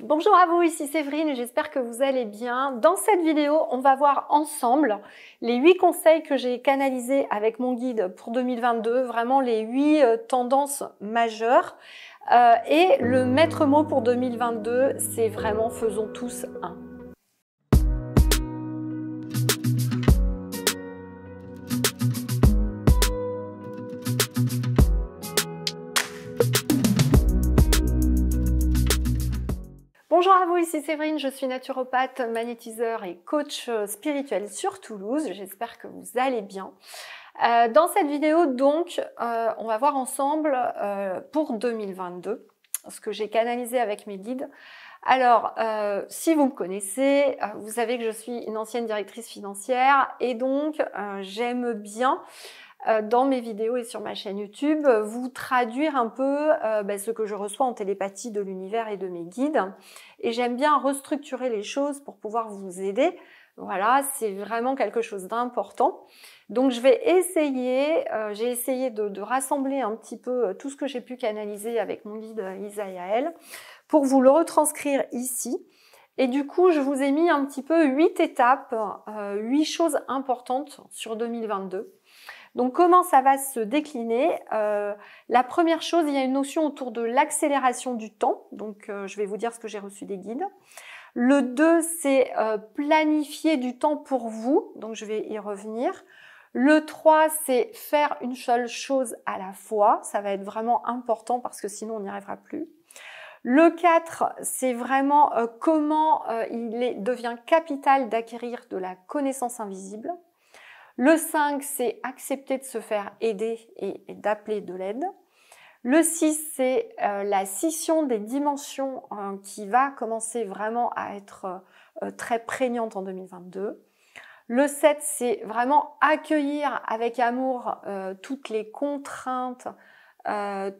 Bonjour à vous, ici Séverine et j'espère que vous allez bien. Dans cette vidéo, on va voir ensemble les 8 conseils que j'ai canalisés avec mon guide pour 2022, vraiment les 8 tendances majeures. Et le maître mot pour 2022, c'est vraiment faisons tous un. Bonjour à vous, ici Séverine, je suis naturopathe, magnétiseur et coach spirituel sur Toulouse. J'espère que vous allez bien. Dans cette vidéo, donc, on va voir ensemble pour 2022 ce que j'ai canalisé avec mes guides. Alors, si vous me connaissez, vous savez que je suis une ancienne directrice financière et donc j'aime bien dans mes vidéos et sur ma chaîne YouTube, vous traduire un peu ce que je reçois en télépathie de l'univers et de mes guides. Et j'aime bien restructurer les choses pour pouvoir vous aider. Voilà, c'est vraiment quelque chose d'important. Donc je vais essayer, j'ai essayé de rassembler un petit peu tout ce que j'ai pu canaliser avec mon guide Isaïaël pour vous le retranscrire ici. Et du coup, je vous ai mis un petit peu 8 étapes, 8 choses importantes sur 2022. Donc, comment ça va se décliner? La première chose, il y a une notion autour de l'accélération du temps. Donc, je vais vous dire ce que j'ai reçu des guides. Le 2, c'est planifier du temps pour vous. Donc, je vais y revenir. Le 3, c'est faire une seule chose à la fois. Ça va être vraiment important parce que sinon, on n'y arrivera plus. Le 4, c'est vraiment comment devient capital d'acquérir de la connaissance invisible. Le 5, c'est accepter de se faire aider et d'appeler de l'aide. Le 6, c'est la scission des dimensions qui va commencer vraiment à être très prégnante en 2022. Le 7, c'est vraiment accueillir avec amour toutes les contraintes,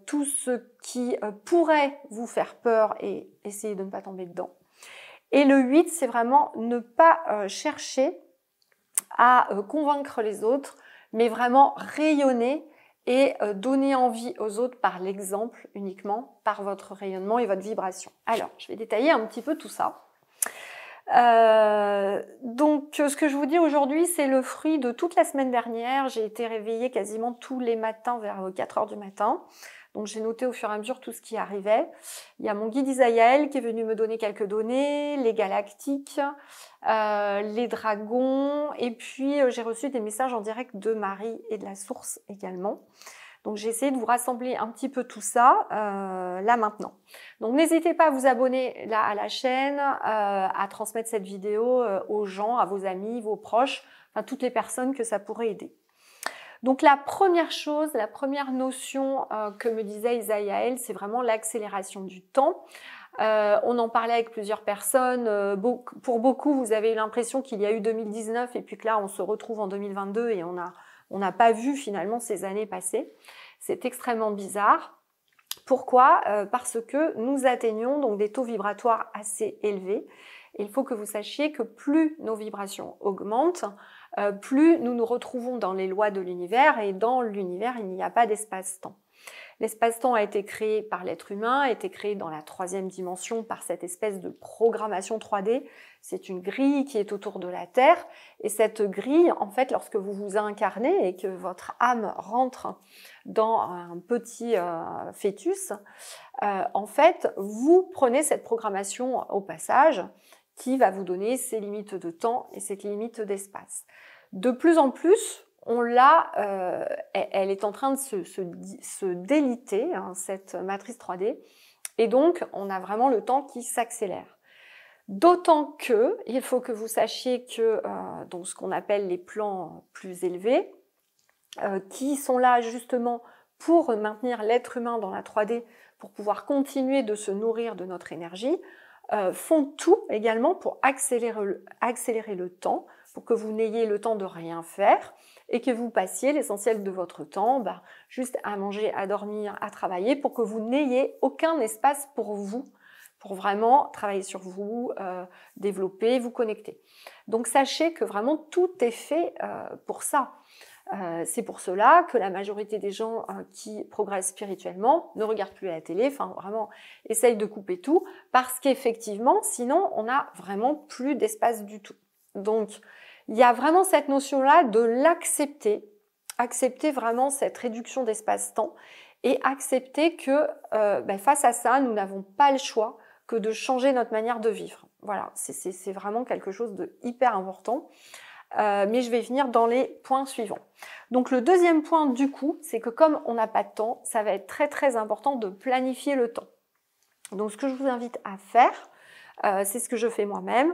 tout ce qui pourrait vous faire peur et essayer de ne pas tomber dedans. Et le 8, c'est vraiment ne pas chercher à convaincre les autres, mais vraiment rayonner et donner envie aux autres par l'exemple uniquement, par votre rayonnement et votre vibration. Alors, je vais détailler un petit peu tout ça. Donc, ce que je vous dis aujourd'hui, c'est le fruit de toute la semaine dernière. J'ai été réveillée quasiment tous les matins vers 4 heures du matin. Donc, j'ai noté au fur et à mesure tout ce qui arrivait. Il y a mon guide Isaïaël qui est venu me donner quelques données, les galactiques, les dragons, et puis j'ai reçu des messages en direct de Marie et de la source également. Donc j'ai essayé de vous rassembler un petit peu tout ça là maintenant. Donc n'hésitez pas à vous abonner là à la chaîne, à transmettre cette vidéo aux gens, à vos amis, vos proches, enfin toutes les personnes que ça pourrait aider. Donc la première chose, la première notion que me disait Isaïaël, c'est vraiment l'accélération du temps. On en parlait avec plusieurs personnes. Pour beaucoup, vous avez eu l'impression qu'il y a eu 2019 et puis que là, on se retrouve en 2022 et on n'a pas vu finalement ces années passées. C'est extrêmement bizarre. Pourquoi? Parce que nous atteignons donc des taux vibratoires assez élevés. Et il faut que vous sachiez que plus nos vibrations augmentent, plus nous nous retrouvons dans les lois de l'univers et dans l'univers, il n'y a pas d'espace-temps. L'espace-temps a été créé par l'être humain, a été créé dans la 3e dimension par cette espèce de programmation 3D. C'est une grille qui est autour de la Terre. Et cette grille, en fait, lorsque vous vous incarnez et que votre âme rentre dans un petit fœtus, en fait, vous prenez cette programmation au passage qui va vous donner ses limites de temps et ses limites d'espace. De plus en plus, elle est en train de se déliter, hein, cette matrice 3D, et donc on a vraiment le temps qui s'accélère. D'autant que, il faut que vous sachiez que donc ce qu'on appelle les plans plus élevés, qui sont là justement pour maintenir l'être humain dans la 3D, pour pouvoir continuer de se nourrir de notre énergie, font tout également pour accélérer le temps, pour que vous n'ayez le temps de rien faire et que vous passiez l'essentiel de votre temps juste à manger, à dormir, à travailler, pour que vous n'ayez aucun espace pour vous, pour vraiment travailler sur vous, développer, vous connecter. Donc sachez que vraiment tout est fait pour ça. C'est pour cela que la majorité des gens qui progressent spirituellement ne regardent plus la télé, enfin vraiment essayent de couper tout, parce qu'effectivement, sinon, on n'a vraiment plus d'espace du tout. Donc, il y a vraiment cette notion-là de l'accepter, accepter vraiment cette réduction d'espace-temps et accepter que face à ça, nous n'avons pas le choix que de changer notre manière de vivre. Voilà, c'est vraiment quelque chose de hyper important. Mais je vais venir dans les points suivants. Donc le deuxième point du coup, c'est que comme on n'a pas de temps, ça va être très très important de planifier le temps. Donc ce que je vous invite à faire, c'est ce que je fais moi-même,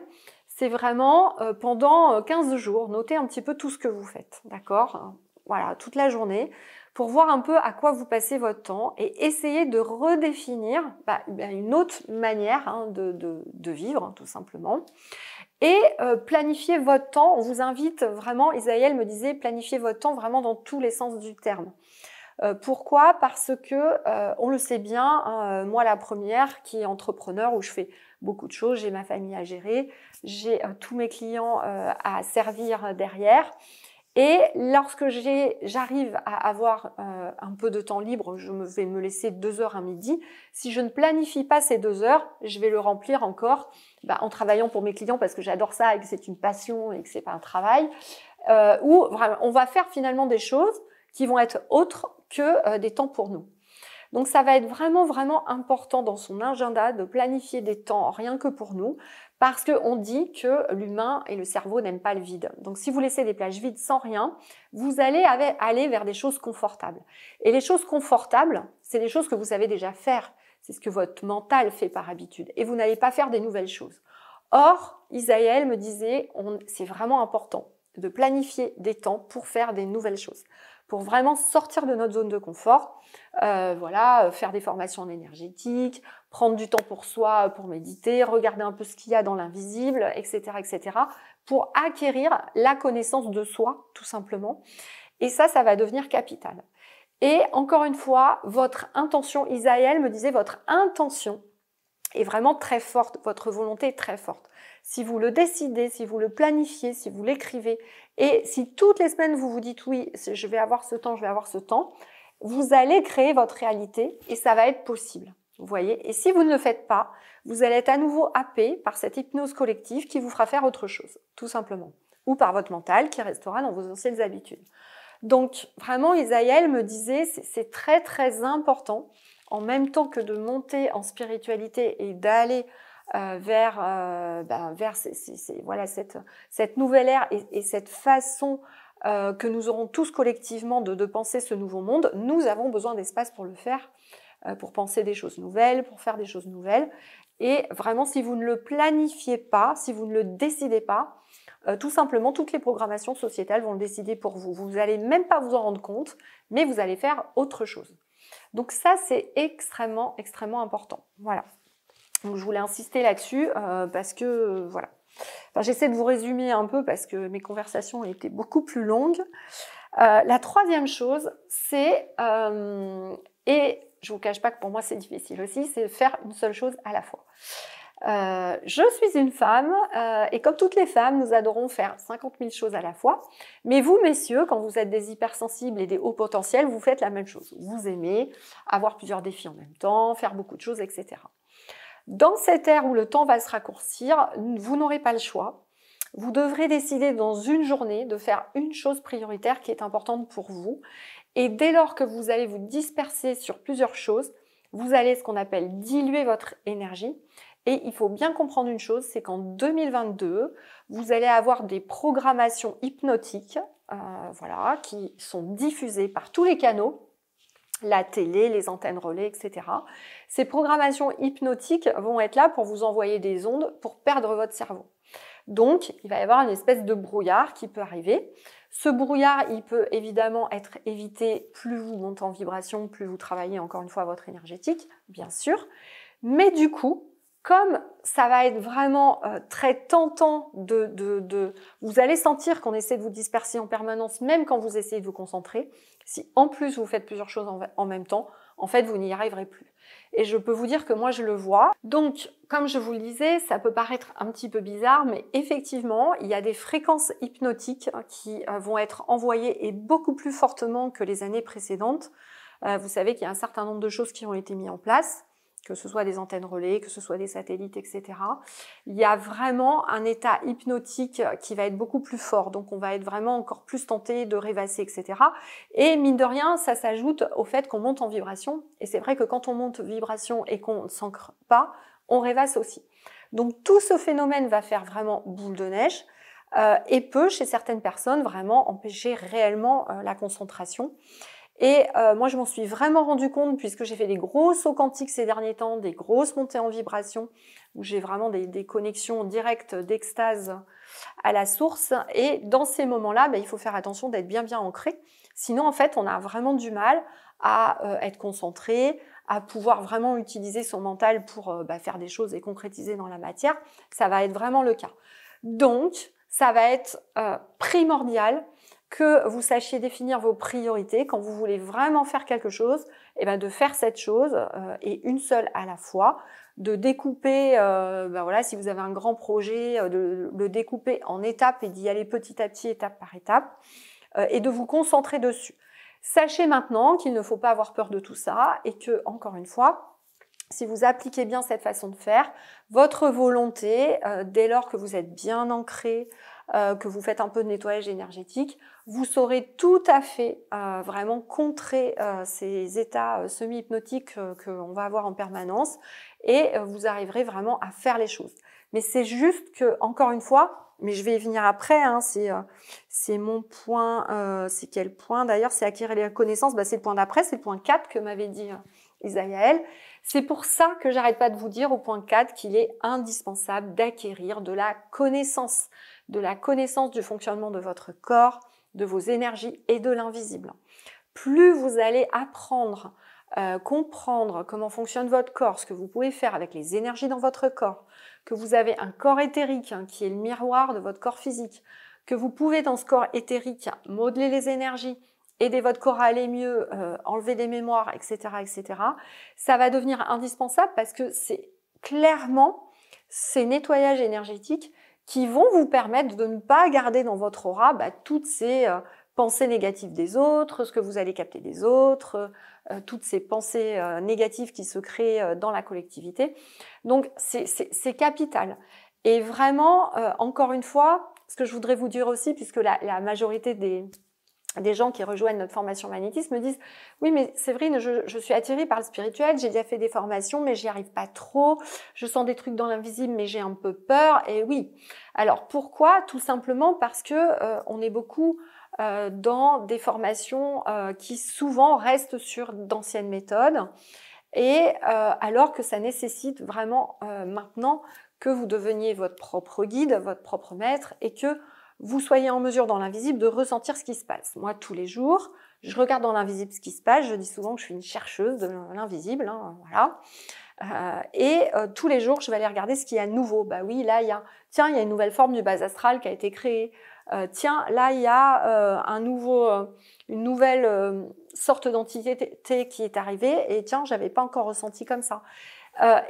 c'est vraiment pendant 15 jours, noter un petit peu tout ce que vous faites, d'accord? Voilà, toute la journée, pour voir un peu à quoi vous passez votre temps et essayer de redéfinir une autre manière de vivre, tout simplement. Et planifier votre temps, on vous invite vraiment, Isaïel me disait, planifier votre temps vraiment dans tous les sens du terme. Pourquoi? Parce que, on le sait bien, moi la première qui est entrepreneur où je fais beaucoup de choses, j'ai ma famille à gérer, j'ai tous mes clients à servir derrière. Et lorsque j'arrive à avoir un peu de temps libre, je vais me laisser 2 heures à midi. Si je ne planifie pas ces 2 heures, je vais le remplir encore en travaillant pour mes clients parce que j'adore ça et que c'est une passion et que c'est pas un travail. Où vraiment, on va faire finalement des choses qui vont être autres que des temps pour nous. Donc ça va être vraiment vraiment important dans son agenda de planifier des temps rien que pour nous parce qu'on dit que l'humain et le cerveau n'aiment pas le vide. Donc si vous laissez des plages vides sans rien, vous allez aller vers des choses confortables. Et les choses confortables, c'est des choses que vous savez déjà faire. C'est ce que votre mental fait par habitude. Et vous n'allez pas faire des nouvelles choses. Or, Isaïel me disait, c'est vraiment important de planifier des temps pour faire des nouvelles choses, pour vraiment sortir de notre zone de confort, faire des formations en énergétique, prendre du temps pour soi, pour méditer, regarder un peu ce qu'il y a dans l'invisible, etc., pour acquérir la connaissance de soi, tout simplement. Et ça va devenir capital. Et encore une fois, votre intention, Isaïel me disait, votre intention est vraiment très forte, votre volonté est très forte. Si vous le décidez, si vous le planifiez, si vous l'écrivez, et si toutes les semaines vous vous dites oui, je vais avoir ce temps, vous allez créer votre réalité et ça va être possible. Vous voyez? Et si vous ne le faites pas, vous allez être à nouveau happé par cette hypnose collective qui vous fera faire autre chose, tout simplement. Ou par votre mental qui restera dans vos anciennes habitudes. Donc vraiment, Isaïel me disait, c'est très très important, en même temps que de monter en spiritualité et d'aller vers cette nouvelle ère et cette façon que nous aurons tous collectivement de penser ce nouveau monde, nous avons besoin d'espace pour le faire, pour penser des choses nouvelles, pour faire des choses nouvelles. Et vraiment, si vous ne le planifiez pas, si vous ne le décidez pas, tout simplement, toutes les programmations sociétales vont le décider pour vous. Vous n'allez même pas vous en rendre compte, mais vous allez faire autre chose. Donc ça, c'est extrêmement, extrêmement important. Voilà. Donc je voulais insister là-dessus parce que, voilà. Enfin, j'essaie de vous résumer un peu parce que mes conversations étaient beaucoup plus longues. La troisième chose, c'est, et je vous cache pas que pour moi c'est difficile aussi, c'est faire une seule chose à la fois. Je suis une femme et comme toutes les femmes, nous adorons faire 50 000 choses à la fois. Mais vous, messieurs, quand vous êtes des hypersensibles et des hauts potentiels, vous faites la même chose. Vous aimez avoir plusieurs défis en même temps, faire beaucoup de choses, etc. Dans cette ère où le temps va se raccourcir, vous n'aurez pas le choix. Vous devrez décider dans une journée de faire une chose prioritaire qui est importante pour vous. Et dès lors que vous allez vous disperser sur plusieurs choses, vous allez ce qu'on appelle diluer votre énergie. Et il faut bien comprendre une chose, c'est qu'en 2022, vous allez avoir des programmations hypnotiques qui sont diffusées par tous les canaux, la télé, les antennes relais, etc. Ces programmations hypnotiques vont être là pour vous envoyer des ondes pour perdre votre cerveau. Donc, il va y avoir une espèce de brouillard qui peut arriver. Ce brouillard, il peut évidemment être évité plus vous montez en vibration, plus vous travaillez encore une fois votre énergétique, bien sûr. Mais du coup, comme ça va être vraiment très tentant vous allez sentir qu'on essaie de vous disperser en permanence, même quand vous essayez de vous concentrer. Si en plus vous faites plusieurs choses en même temps, en fait, vous n'y arriverez plus. Et je peux vous dire que moi, je le vois. Donc, comme je vous le disais, ça peut paraître un petit peu bizarre, mais effectivement, il y a des fréquences hypnotiques qui vont être envoyées et beaucoup plus fortement que les années précédentes. Vous savez qu'il y a un certain nombre de choses qui ont été mises en place, que ce soit des antennes relais, que ce soit des satellites, etc. Il y a vraiment un état hypnotique qui va être beaucoup plus fort, donc on va être vraiment encore plus tenté de rêvasser, etc. Et mine de rien, ça s'ajoute au fait qu'on monte en vibration, et c'est vrai que quand on monte en vibration et qu'on ne s'ancre pas, on rêvasse aussi. Donc tout ce phénomène va faire vraiment boule de neige, et peut, chez certaines personnes, vraiment empêcher réellement la concentration. Et moi, je m'en suis vraiment rendu compte puisque j'ai fait des gros sauts quantiques ces derniers temps, des grosses montées en vibration, où j'ai vraiment des connexions directes d'extase à la source. Et dans ces moments-là, il faut faire attention d'être bien ancré. Sinon, en fait, on a vraiment du mal à être concentré, à pouvoir vraiment utiliser son mental pour faire des choses et concrétiser dans la matière. Ça va être vraiment le cas. Donc, ça va être primordial que vous sachiez définir vos priorités quand vous voulez vraiment faire quelque chose, et de faire cette chose et une seule à la fois, de découper, voilà, si vous avez un grand projet, de le découper en étapes et d'y aller petit à petit, étape par étape, et de vous concentrer dessus. Sachez maintenant qu'il ne faut pas avoir peur de tout ça et que, encore une fois, si vous appliquez bien cette façon de faire, votre volonté, dès lors que vous êtes bien ancré, que vous faites un peu de nettoyage énergétique, vous saurez tout à fait vraiment contrer ces états semi-hypnotiques qu'on va avoir en permanence et vous arriverez vraiment à faire les choses. Mais c'est juste que, encore une fois, mais je vais y venir après, hein, c'est mon point, c'est quel point d'ailleurs? C'est acquérir les connaissances, c'est le point d'après, c'est le point 4 que m'avait dit Isaïaël. C'est pour ça que j'arrête pas de vous dire au point 4 qu'il est indispensable d'acquérir de la connaissance du fonctionnement de votre corps, de vos énergies et de l'invisible. Plus vous allez apprendre, comprendre comment fonctionne votre corps, ce que vous pouvez faire avec les énergies dans votre corps, que vous avez un corps éthérique qui est le miroir de votre corps physique, que vous pouvez dans ce corps éthérique modeler les énergies, aider votre corps à aller mieux, enlever des mémoires, etc., etc., ça va devenir indispensable parce que c'est clairement ces nettoyages énergétiques qui vont vous permettre de ne pas garder dans votre aura toutes ces pensées négatives des autres, ce que vous allez capter des autres, toutes ces pensées négatives qui se créent dans la collectivité. Donc c'est capital. Et vraiment, encore une fois, ce que je voudrais vous dire aussi, puisque la majorité des gens qui rejoignent notre formation magnétisme me disent « Oui, mais Séverine, je suis attirée par le spirituel, j'ai déjà fait des formations, mais j'y arrive pas trop. Je sens des trucs dans l'invisible, mais j'ai un peu peur. » Et oui. Alors, pourquoi? Tout simplement parce que on est beaucoup dans des formations qui souvent restent sur d'anciennes méthodes, et alors que ça nécessite vraiment maintenant que vous deveniez votre propre guide, votre propre maître, et que vous soyez en mesure dans l'invisible de ressentir ce qui se passe. Moi, tous les jours, je regarde dans l'invisible ce qui se passe. Je dis souvent que je suis une chercheuse de l'invisible, hein, voilà. Tous les jours, je vais aller regarder ce qu'il y a de nouveau. Oui, là, il y a une nouvelle forme du bas astral qui a été créée. Tiens, là, il y a une nouvelle sorte d'entité qui est arrivée. Et tiens, j'avais pas encore ressenti comme ça.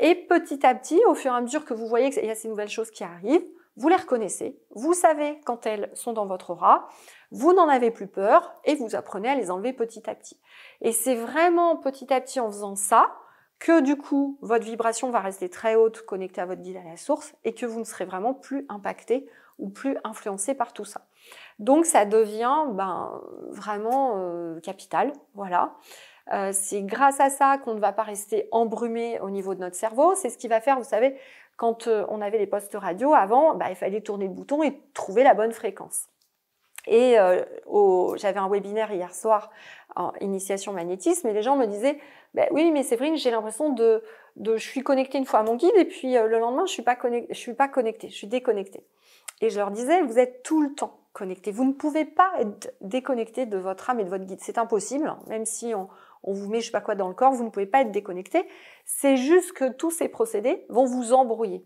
Et petit à petit, au fur et à mesure que vous voyez qu'il y a ces nouvelles choses qui arrivent, vous les reconnaissez, vous savez quand elles sont dans votre aura, vous n'en avez plus peur et vous apprenez à les enlever petit à petit. Et c'est vraiment petit à petit en faisant ça que du coup, votre vibration va rester très haute, connectée à votre guide, à la source, et que vous ne serez vraiment plus impacté ou plus influencé par tout ça. Donc ça devient vraiment capital, voilà. C'est grâce à ça qu'on ne va pas rester embrumé au niveau de notre cerveau. C'est ce qui va faire, vous savez, quand on avait les postes radio avant, il fallait tourner le bouton et trouver la bonne fréquence. Et j'avais un webinaire hier soir en initiation magnétisme et les gens me disaient oui, mais Séverine, j'ai l'impression je suis connectée une fois à mon guide et puis le lendemain je suis pas connectée, je suis déconnectée. Et je leur disais, vous êtes tout le temps connecté. Vous ne pouvez pas être déconnecté de votre âme et de votre guide. C'est impossible, même si on vous met je sais pas quoi dans le corps, vous ne pouvez pas être déconnecté. C'est juste que tous ces procédés vont vous embrouiller.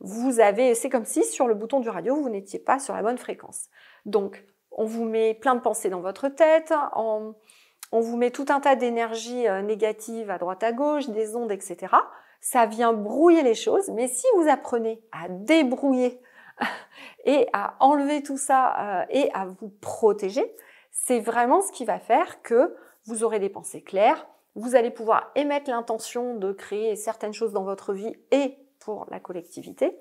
C'est comme si sur le bouton du radio, vous n'étiez pas sur la bonne fréquence. Donc, on vous met plein de pensées dans votre tête, on vous met tout un tas d'énergie négative à droite à gauche, des ondes, etc. Ça vient brouiller les choses, mais si vous apprenez à débrouiller et à enlever tout ça et à vous protéger, c'est vraiment ce qui va faire que vous aurez des pensées claires, vous allez pouvoir émettre l'intention de créer certaines choses dans votre vie et pour la collectivité.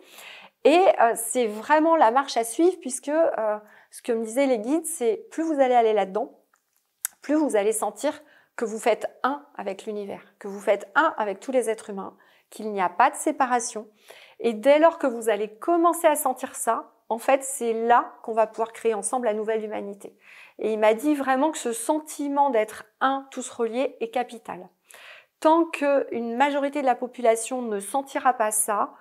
Et c'est vraiment la marche à suivre puisque ce que me disaient les guides, c'est plus vous allez aller là-dedans, plus vous allez sentir que vous faites un avec l'univers, que vous faites un avec tous les êtres humains, qu'il n'y a pas de séparation. Et dès lors que vous allez commencer à sentir ça, en fait, c'est là qu'on va pouvoir créer ensemble la nouvelle humanité. Et il m'a dit vraiment que ce sentiment d'être un, tous reliés, est capital. Tant qu'une majorité de la population ne sentira pas ça,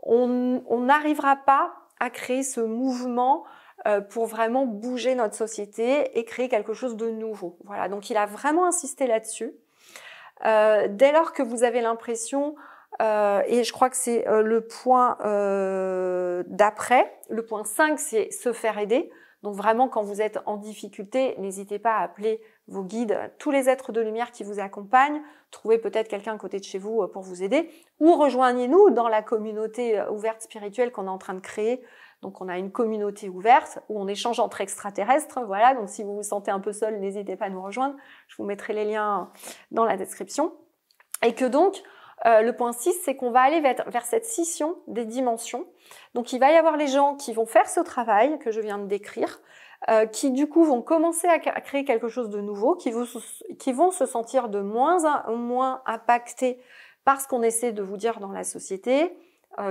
on n'arrivera pas à créer ce mouvement pour vraiment bouger notre société et créer quelque chose de nouveau. Voilà, donc il a vraiment insisté là-dessus. Dès lors que vous avez l'impression, et je crois que c'est le point d'après, le point 5, c'est se faire aider. Donc vraiment, quand vous êtes en difficulté, n'hésitez pas à appeler vos guides, tous les êtres de lumière qui vous accompagnent. Trouvez peut-être quelqu'un à côté de chez vous pour vous aider. Ou rejoignez-nous dans la communauté ouverte spirituelle qu'on est en train de créer. Donc on a une communauté ouverte où on échange entre extraterrestres. Voilà, donc si vous vous sentez un peu seul, n'hésitez pas à nous rejoindre. Je vous mettrai les liens dans la description. Et que donc, le point 6, c'est qu'on va aller vers cette scission des dimensions. Donc il va y avoir les gens qui vont faire ce travail que je viens de décrire, qui du coup vont commencer à créer quelque chose de nouveau, qui vont se sentir de moins en moins impactés par ce qu'on essaie de vous dire dans la société,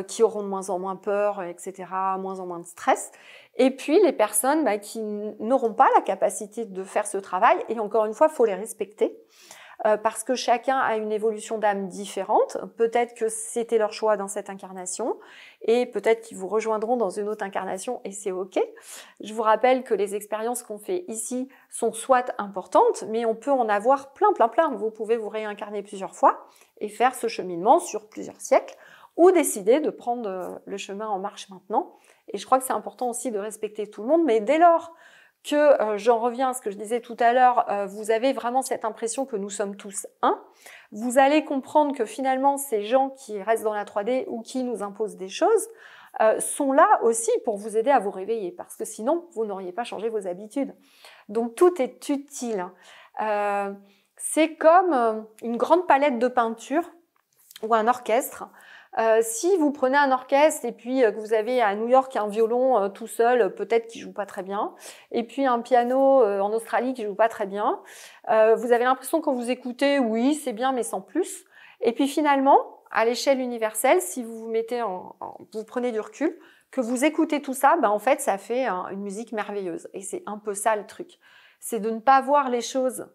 qui auront de moins en moins peur, etc., moins en moins de stress. Et puis les personnes qui n'auront pas la capacité de faire ce travail, et encore une fois, il faut les respecter. Parce que chacun a une évolution d'âme différente. Peut-être que c'était leur choix dans cette incarnation et peut-être qu'ils vous rejoindront dans une autre incarnation et c'est OK. Je vous rappelle que les expériences qu'on fait ici sont soit importantes, mais on peut en avoir plein. Vous pouvez vous réincarner plusieurs fois et faire ce cheminement sur plusieurs siècles ou décider de prendre le chemin en marche maintenant. Et je crois que c'est important aussi de respecter tout le monde, mais dès lors que, j'en reviens à ce que je disais tout à l'heure, vous avez vraiment cette impression que nous sommes tous un, vous allez comprendre que finalement ces gens qui restent dans la 3D ou qui nous imposent des choses sont là aussi pour vous aider à vous réveiller, parce que sinon vous n'auriez pas changé vos habitudes. Donc tout est utile. C'est comme une grande palette de peinture ou un orchestre. Si vous prenez un orchestre et puis que vous avez à New York un violon tout seul, peut-être qui joue pas très bien, et puis un piano en Australie qui joue pas très bien, vous avez l'impression quand vous écoutez, oui, c'est bien, mais sans plus. Et puis finalement, à l'échelle universelle, si vous vous mettez vous prenez du recul, que vous écoutez tout ça, en fait, ça fait une musique merveilleuse. Et c'est un peu ça le truc. C'est de ne pas voir les choses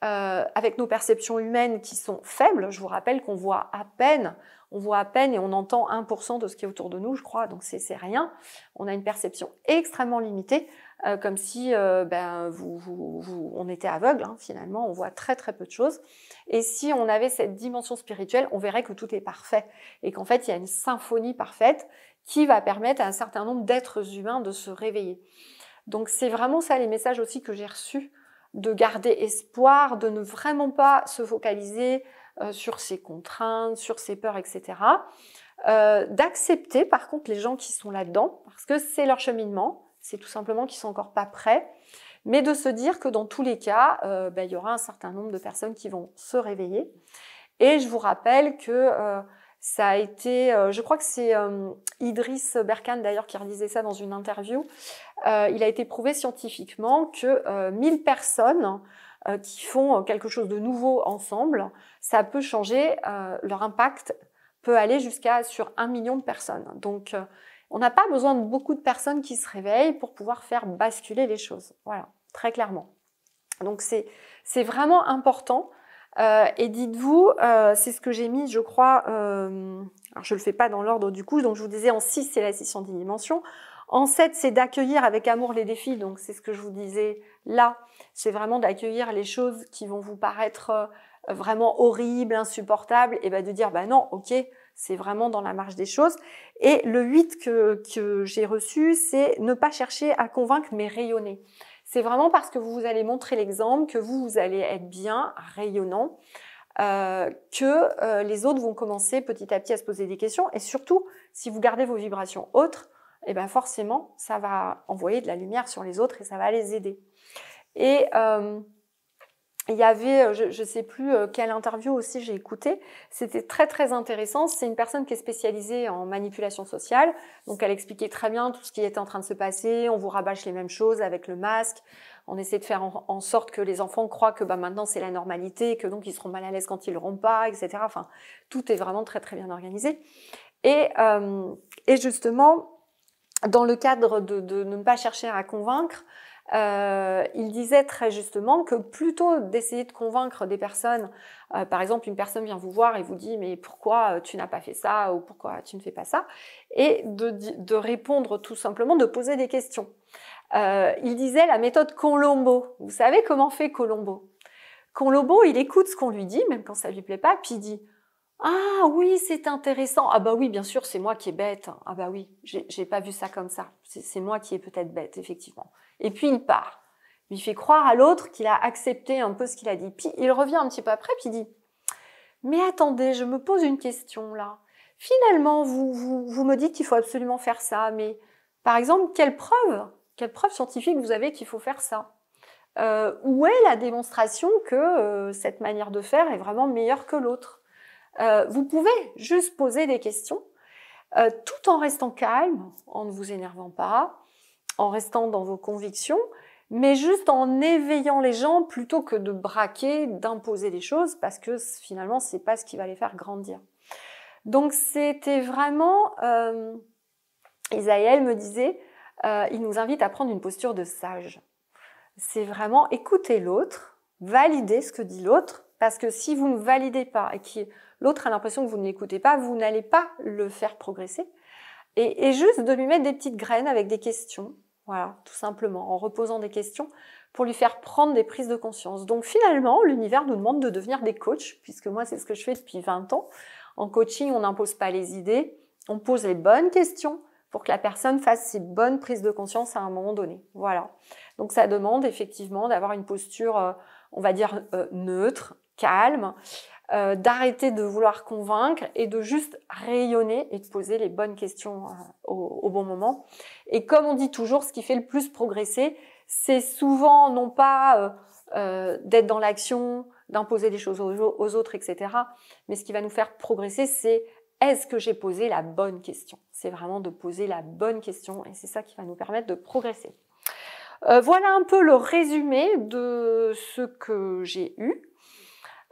avec nos perceptions humaines qui sont faibles. Je vous rappelle qu'on voit à peine et on entend 1% de ce qui est autour de nous, je crois, donc c'est rien. On a une perception extrêmement limitée, comme si on était aveugle, finalement, on voit très peu de choses. Et si on avait cette dimension spirituelle, on verrait que tout est parfait et qu'en fait, il y a une symphonie parfaite qui va permettre à un certain nombre d'êtres humains de se réveiller. Donc c'est vraiment ça les messages aussi que j'ai reçus, de garder espoir, de ne vraiment pas se focaliser sur ses contraintes, sur ses peurs, etc. D'accepter par contre les gens qui sont là-dedans, parce que c'est leur cheminement, c'est tout simplement qu'ils sont encore pas prêts, mais de se dire que dans tous les cas, il y aura un certain nombre de personnes qui vont se réveiller. Et je vous rappelle que ça a été, je crois que c'est Idriss Berkane d'ailleurs qui redisait ça dans une interview, il a été prouvé scientifiquement que 1000 personnes qui font quelque chose de nouveau ensemble, ça peut changer, leur impact peut aller jusqu'à sur 1 million de personnes. Donc on n'a pas besoin de beaucoup de personnes qui se réveillent pour pouvoir faire basculer les choses. Voilà, très clairement. Donc c'est vraiment important. Et dites-vous, c'est ce que j'ai mis, je crois, alors je le fais pas dans l'ordre du coup, donc je vous disais en 6 c'est la scission des dimensions, en 7 c'est d'accueillir avec amour les défis, donc c'est ce que je vous disais là, c'est vraiment d'accueillir les choses qui vont vous paraître vraiment horribles, insupportables, et de dire non, ok, c'est vraiment dans la marge des choses. Et le 8 que j'ai reçu, c'est ne pas chercher à convaincre mais rayonner. c'est vraiment parce que vous allez montrer l'exemple, que vous allez être bien, rayonnant, que les autres vont commencer petit à petit à se poser des questions. Et surtout, si vous gardez vos vibrations hautes, eh ben forcément, ça va envoyer de la lumière sur les autres et ça va les aider. Et il y avait, je ne sais plus quelle interview aussi j'ai écouté, c'était très très intéressant. C'est une personne qui est spécialisée en manipulation sociale, donc elle expliquait très bien tout ce qui était en train de se passer. On vous rabâche les mêmes choses avec le masque, on essaie de faire en sorte que les enfants croient que maintenant c'est la normalité, que donc ils seront mal à l'aise quand ils l'auront pas, etc. Enfin, tout est vraiment très très bien organisé. Et justement, dans le cadre de ne pas chercher à convaincre, il disait très justement que plutôt d'essayer de convaincre des personnes, par exemple une personne vient vous voir et vous dit mais pourquoi tu n'as pas fait ça ou pourquoi tu ne fais pas ça, et de répondre tout simplement, de poser des questions. Il disait la méthode Colombo. Vous savez comment fait Colombo? Colombo, il écoute ce qu'on lui dit, même quand ça lui plaît pas, puis il dit ah oui, c'est intéressant. Ah bah oui, bien sûr, c'est moi qui est bête. Ah bah oui, j'ai pas vu ça comme ça. C'est moi qui est peut-être bête, effectivement. Et puis il part. Il fait croire à l'autre qu'il a accepté un peu ce qu'il a dit. Puis il revient un petit peu après, puis il dit mais attendez, je me pose une question là. Finalement, vous me dites qu'il faut absolument faire ça, mais par exemple, quelle preuve scientifique vous avez qu'il faut faire ça? Où est la démonstration que cette manière de faire est vraiment meilleure que l'autre? Vous pouvez juste poser des questions tout en restant calme, en ne vous énervant pas, en restant dans vos convictions, mais juste en éveillant les gens plutôt que de braquer, d'imposer des choses, parce que finalement, c'est pas ce qui va les faire grandir. Donc, c'était vraiment... Isaïel me disait, il nous invite à prendre une posture de sage. C'est vraiment écouter l'autre, valider ce que dit l'autre, parce que si vous ne validez pas et que l'autre a l'impression que vous ne l'écoutez pas, vous n'allez pas le faire progresser. Et juste de lui mettre des petites graines avec des questions, voilà, tout simplement, en reposant des questions pour lui faire prendre des prises de conscience. Donc finalement, l'univers nous demande de devenir des coachs, puisque moi c'est ce que je fais depuis 20 ans. En coaching, on n'impose pas les idées, on pose les bonnes questions pour que la personne fasse ses bonnes prises de conscience à un moment donné. Voilà. Donc ça demande effectivement d'avoir une posture, on va dire, neutre, calme, d'arrêter de vouloir convaincre et de juste rayonner et de poser les bonnes questions au bon moment. Et comme on dit toujours, ce qui fait le plus progresser, c'est souvent non pas d'être dans l'action, d'imposer des choses aux autres, etc. Mais ce qui va nous faire progresser, c'est est-ce que j'ai posé la bonne question? C'est vraiment de poser la bonne question et c'est ça qui va nous permettre de progresser. Voilà un peu le résumé de ce que j'ai eu.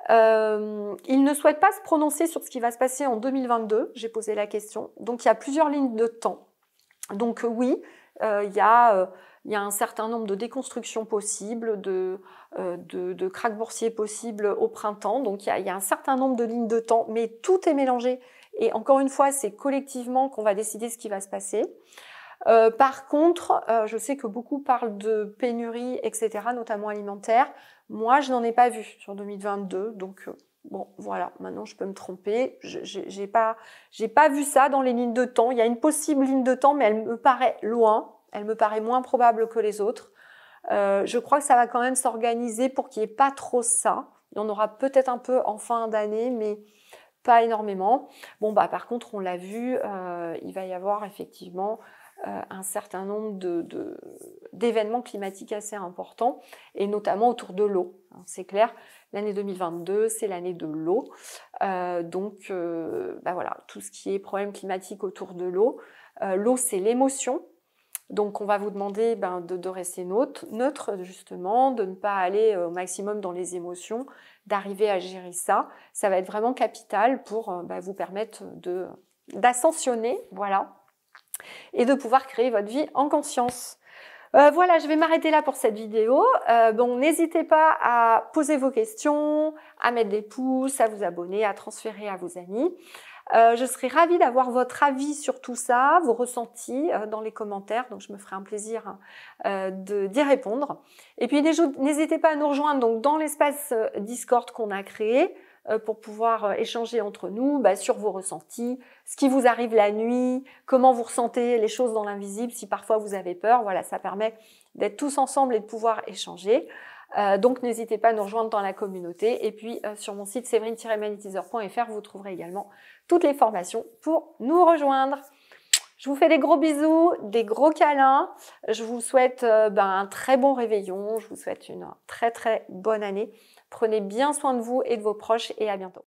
Il ne souhaite pas se prononcer sur ce qui va se passer en 2022, j'ai posé la question. Donc il y a plusieurs lignes de temps. Donc oui, il y a un certain nombre de déconstructions possibles, de krachs boursiers possibles au printemps. Donc il y a un certain nombre de lignes de temps, mais tout est mélangé. Et encore une fois, c'est collectivement qu'on va décider ce qui va se passer. Par contre, je sais que beaucoup parlent de pénurie, etc., notamment alimentaire. Moi, je n'en ai pas vu sur 2022, donc bon, voilà. Maintenant, je peux me tromper. J'ai pas vu ça dans les lignes de temps. Il y a une possible ligne de temps, mais elle me paraît loin. Elle me paraît moins probable que les autres. Je crois que ça va quand même s'organiser pour qu'il n'y ait pas trop ça. Il y en aura peut-être un peu en fin d'année, mais pas énormément. Bon, bah par contre, on l'a vu, il va y avoir effectivement un certain nombre d'événements climatiques assez importants, et notamment autour de l'eau. C'est clair, l'année 2022, c'est l'année de l'eau. Donc, bah voilà, tout ce qui est problème climatique autour de l'eau. L'eau, c'est l'émotion. Donc, on va vous demander de rester neutre, justement, de ne pas aller au maximum dans les émotions, d'arriver à gérer ça. Ça va être vraiment capital pour vous permettre d'ascensionner, voilà, et de pouvoir créer votre vie en conscience. Voilà, je vais m'arrêter là pour cette vidéo. Bon, n'hésitez pas à poser vos questions, à mettre des pouces, à vous abonner, à transférer à vos amis. Je serai ravie d'avoir votre avis sur tout ça, vos ressentis dans les commentaires, donc je me ferai un plaisir d'y répondre. Et puis n'hésitez pas à nous rejoindre donc, dans l'espace Discord qu'on a créé. pour pouvoir échanger entre nous sur vos ressentis, ce qui vous arrive la nuit, comment vous ressentez les choses dans l'invisible, si parfois vous avez peur. Voilà, ça permet d'être tous ensemble et de pouvoir échanger. Donc n'hésitez pas à nous rejoindre dans la communauté. Et puis sur mon site séverine-magnétiseur.fr, vous trouverez également toutes les formations pour nous rejoindre. Je vous fais des gros bisous, des gros câlins. Je vous souhaite un très bon réveillon. Je vous souhaite une très très bonne année. Prenez bien soin de vous et de vos proches et à bientôt.